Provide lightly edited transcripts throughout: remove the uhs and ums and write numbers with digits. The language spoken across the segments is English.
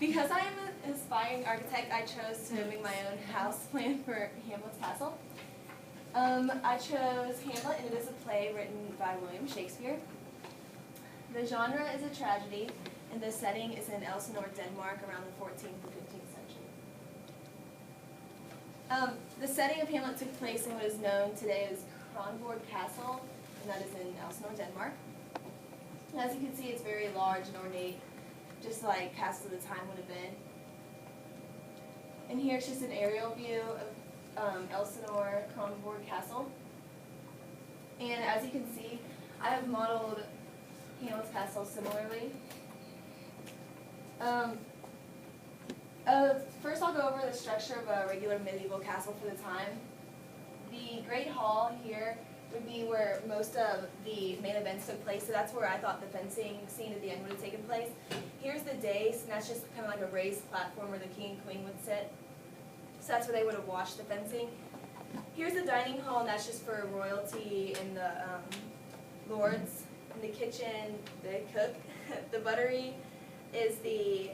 Because I am an aspiring architect, I chose to make my own house plan for Hamlet's castle. I chose Hamlet, and it is a play written by William Shakespeare. The genre is a tragedy, and the setting is in Elsinore, Denmark, around the 14th and 15th century. The setting of Hamlet took place in what is known today as Kronborg Castle, and that is in Elsinore, Denmark. As you can see, it's very large and ornate, just like castles of the time would have been. And here's just an aerial view of Elsinore Kronborg Castle. And as you can see, I have modeled Hamlet's castle similarly. First I'll go over the structure of a regular medieval castle for the time. The Great Hall here would be where most of the main events took place, so that's where I thought the fencing scene at the end would have taken place. Here's the dais, and that's just kind of like a raised platform where the king and queen would sit. So that's where they would have watched the fencing. Here's the dining hall, and that's just for royalty and the lords. In the kitchen, they cook. The buttery is the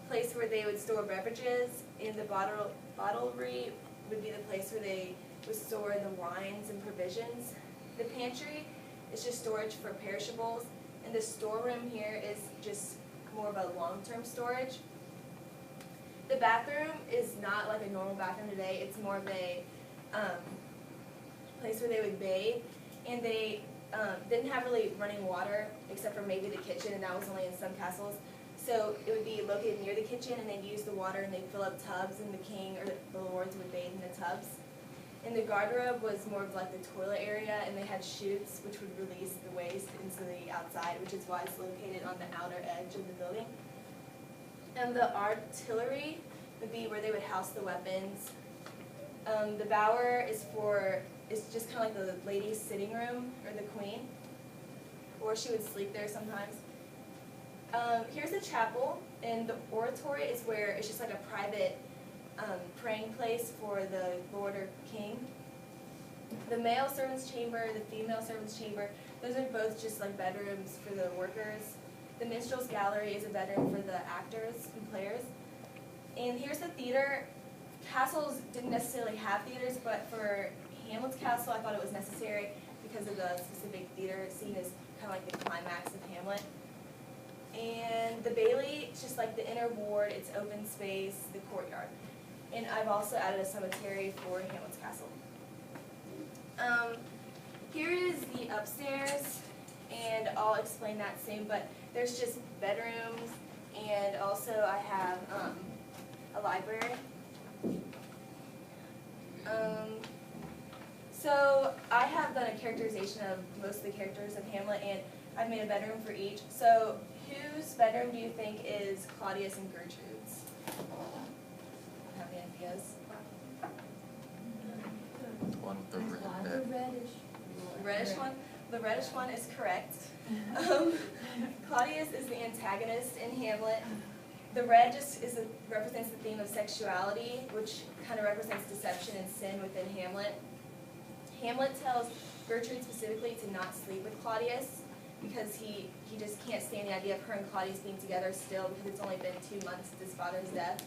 place where they would store beverages, and the bottlery would be the place where they would store the wines and provisions. The pantry is just storage for perishables, and the storeroom here is just more of a long-term storage. The bathroom is not like a normal bathroom today. It's more of a place where they would bathe, and they didn't have really running water except for maybe the kitchen, and that was only in some castles. So it would be located near the kitchen, and they'd use the water and they'd fill up tubs, and the king or the lords would bathe in the tubs. And the garderobe was more of like the toilet area, and they had chutes which would release the waste into the outside, which is why it's located on the outer edge of the building. And the artillery would be where they would house the weapons. The bower is just kind of like the lady's sitting room, or the queen, or she would sleep there sometimes. Here's the chapel, and the oratory is where it's just like a private praying place for the lord or king. The male servants' chamber, the female servants' chamber, those are both just like bedrooms for the workers. The minstrel's gallery is a bedroom for the actors and players. And here's the theater. Castles didn't necessarily have theaters, but for Hamlet's castle, I thought it was necessary because of the specific theater scene is kind of like the climax of Hamlet. And the bailey, it's just like the inner ward, it's open space, the courtyard. And I've also added a cemetery for Hamlet's castle. Here is the upstairs, and I'll explain that soon, but there's just bedrooms, and also I have a library. So I have done a characterization of most of the characters of Hamlet, and I've made a bedroom for each. So whose bedroom do you think is Claudius and Gertrude's? Have any ideas? One with the reddish. The reddish one? The reddish one is correct. Claudius is the antagonist in Hamlet. The red just represents the theme of sexuality, which kind of represents deception and sin within Hamlet. Hamlet tells Gertrude specifically to not sleep with Claudius because he just can't stand the idea of her and Claudius being together still because it's only been 2 months since his father's death.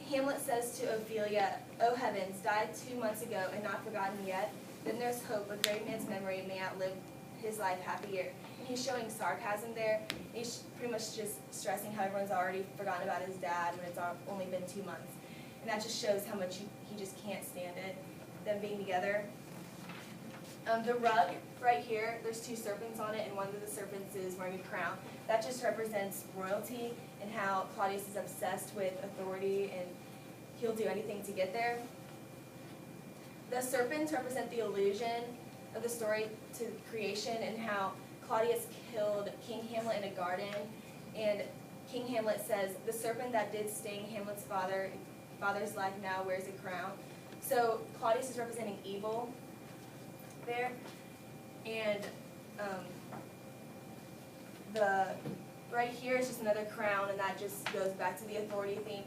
Hamlet says to Ophelia, "O heavens, died 2 months ago and not forgotten yet, then there's hope a great man's memory may outlive his life half a year." And he's showing sarcasm there. He's pretty much just stressing how everyone's already forgotten about his dad when it's only been 2 months. And that just shows how much he just can't stand it, them being together. The rug right here, there's 2 serpents on it, and one of the serpents is wearing a crown. That just represents royalty and how Claudius is obsessed with authority and he'll do anything to get there. The serpents represent the illusion of the story to creation and how Claudius killed King Hamlet in a garden, and King Hamlet says, "The serpent that did sting Hamlet's father's life now wears a crown." So Claudius is representing evil there, and right here is just another crown, and that just goes back to the authority theme.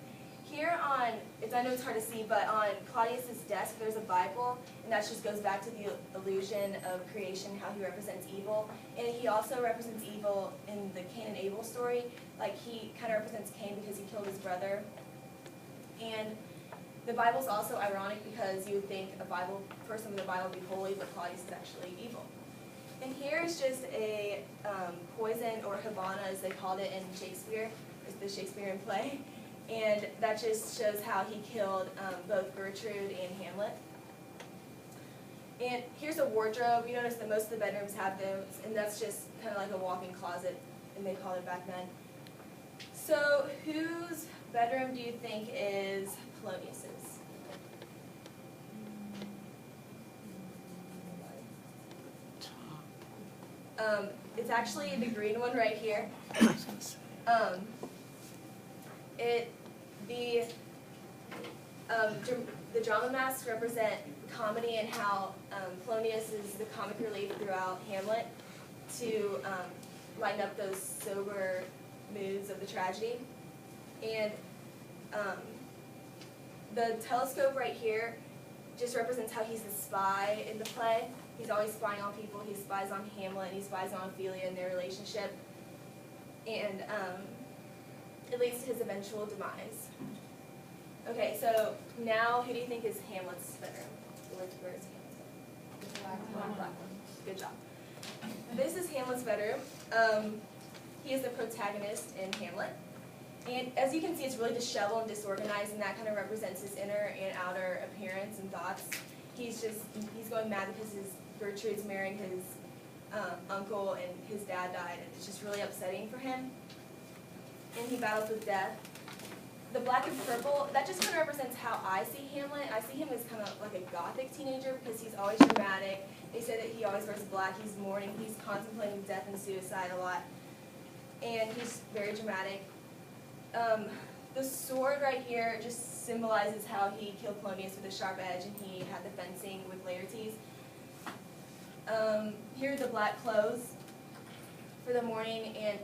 Here on, I know it's hard to see, but on Claudius's desk there's a Bible, and that just goes back to the illusion of creation, how he represents evil. And he also represents evil in the Cain and Abel story. Like, he kind of represents Cain because he killed his brother. And the Bible's also ironic because you would think a person with the Bible would be holy, but Claudius is actually evil. And here is just a poison, or Havana as they called it in Shakespeare, the Shakespearean play. And that just shows how he killed both Gertrude and Hamlet. And here's a wardrobe. You notice that most of the bedrooms have those, and that's just kind of like a walk-in closet, and they called it back then. So whose bedroom do you think is Polonius's? It's actually the green one right here. The drama masks represent comedy and how Polonius is the comic relief throughout Hamlet to lighten up those sober moods of the tragedy. And the telescope right here just represents how he's the spy in the play. He's always spying on people. He spies on Hamlet, and he spies on Ophelia and their relationship. And it leads to his eventual demise. Okay, so now who do you think is Hamlet's bedroom? Where's Hamlet's bedroom? Black one. Good job. This is Hamlet's bedroom. He is the protagonist in Hamlet. And as you can see, it's really disheveled and disorganized, and that kind of represents his inner and outer appearance and thoughts. He's going mad because Gertrude's marrying his uncle, and his dad died, and it's just really upsetting for him. And he battles with death. The black and purple, that just kind of represents how I see Hamlet. I see him as kind of like a gothic teenager because he's always dramatic. They say that he always wears black, he's mourning, he's contemplating death and suicide a lot. And he's very dramatic. The sword right here just symbolizes how he killed Polonius with a sharp edge, and he had the fencing with Laertes. Here are the black clothes for the mourning, and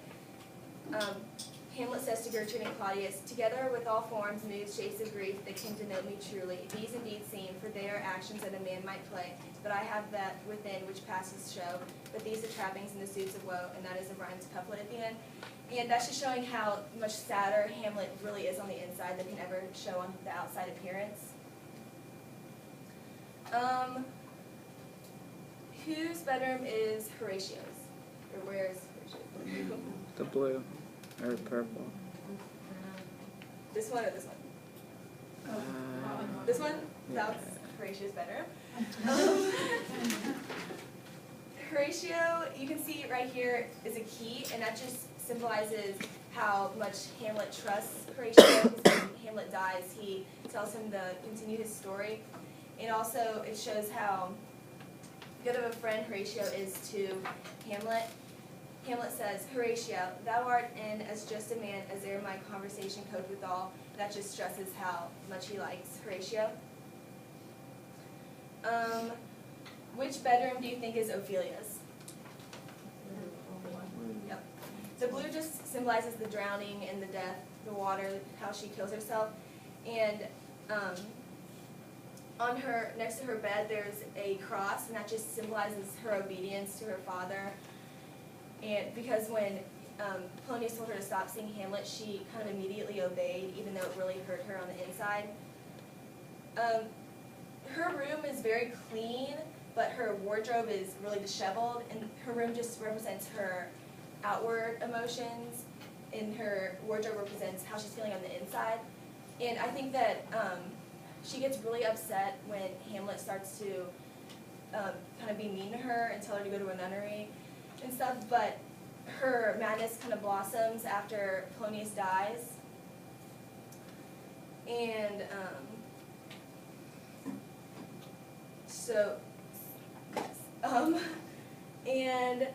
Hamlet says to Gertrude and Claudius, "Together with all forms, moods, shapes of grief, they came to know me truly. These indeed seem, for they are actions that a man might play, but I have that within which passes show. But these are trappings and the suits of woe," and that is a rhymed couplet at the end. And that's just showing how much sadder Hamlet really is on the inside than can ever show on the outside appearance. Whose bedroom is Horatio's? Or where is Horatio's? The blue or purple. This one or this one? This one? That's Horatio's bedroom. Horatio, you can see right here is a key, and that just symbolizes how much Hamlet trusts Horatio. Because when Hamlet dies, he tells him to continue his story. And also, it shows how good of a friend Horatio is to Hamlet. Hamlet says, "Horatio, thou art in as just a man as e'er my conversation coped withal." That just stresses how much he likes Horatio. Which bedroom do you think is Ophelia's? Yep. The blue just symbolizes the drowning and the death, the water, how she kills herself. And on her, next to her bed, there's a cross, and that just symbolizes her obedience to her father. And because when Polonius told her to stop seeing Hamlet, she kind of immediately obeyed, even though it really hurt her on the inside. Her room is very clean, but her wardrobe is really disheveled, and her room just represents her outward emotions, and her wardrobe represents how she's feeling on the inside. And I think that she gets really upset when Hamlet starts to kind of be mean to her and tell her to go to a nunnery and stuff, but her madness kind of blossoms after Polonius dies. And and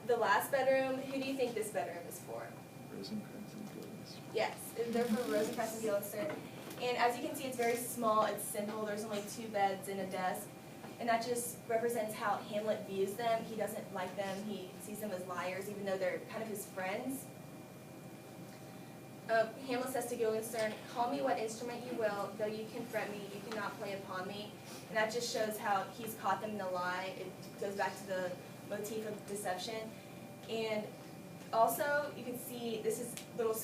the last bedroom, who do you think this bedroom is for? Rosencrantz and Guildenstern. Yes, they're for Rosencrantz and Guildenstern. And as you can see, it's very small, it's simple, there's only 2 beds and a desk. And that just represents how Hamlet views them. He doesn't like them, he sees them as liars, even though they're kind of his friends. Hamlet says to Guildenstern, "Call me what instrument you will, though you can fret me, you cannot play upon me." And that just shows how he's caught them in a lie. It goes back to the motif of deception. And also, you can see this is little